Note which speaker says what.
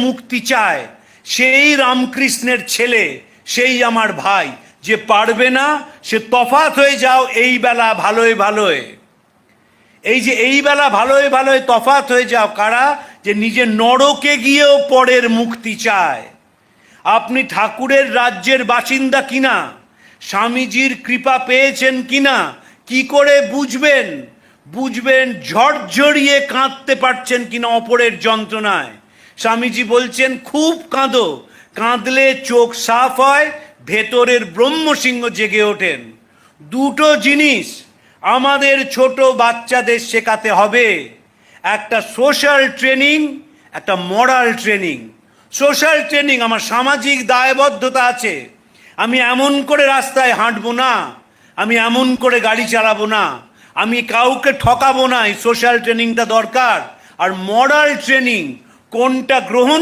Speaker 1: মুক্তি চায়, সেই রামকৃষ্ণের ছেলে, সেই আমার ভাই। যে পারবে না সে তফাৎ হয়ে যাও এই বেলা ভালোয় ভালোয়। এই যে এই বেলা ভালোয় ভালোয় তফাৎ হয়ে যাও কারা? যে নিজে নরকে গিয়েও পরের মুক্তি চায়। আপনি ঠাকুরের রাজ্যের বাসিন্দা কিনা, স্বামীজির কৃপা পেয়েছেন কিনা, কি করে বুঝবেন? বুঝবেন ঝরঝরিয়ে কাঁদতে পারছেন কিনা অপরের যন্ত্রণায়। স্বামীজি বলছেন খুব কাঁদো, কাঁদলে চোখ সাফ হয়, ভেতরের ব্রহ্মসিংহ জেগে ওঠেন। দুটো জিনিস আমাদের ছোট বাচ্চাদের শেখাতে হবে, একটা সোশ্যাল ট্রেনিং, একটা মরাল ট্রেনিং। সোশ্যাল ট্রেনিং, আমার সামাজিক দায়বদ্ধতা আছে, আমি এমন করে রাস্তায় হাঁটবো না, আমি এমন করে গাড়ি চালাবো না, আমি কাউকে ঠকাবো না, এই সোশ্যাল ট্রেনিংটা দরকার। আর মরাল ট্রেনিং, কোনটা গ্রহণ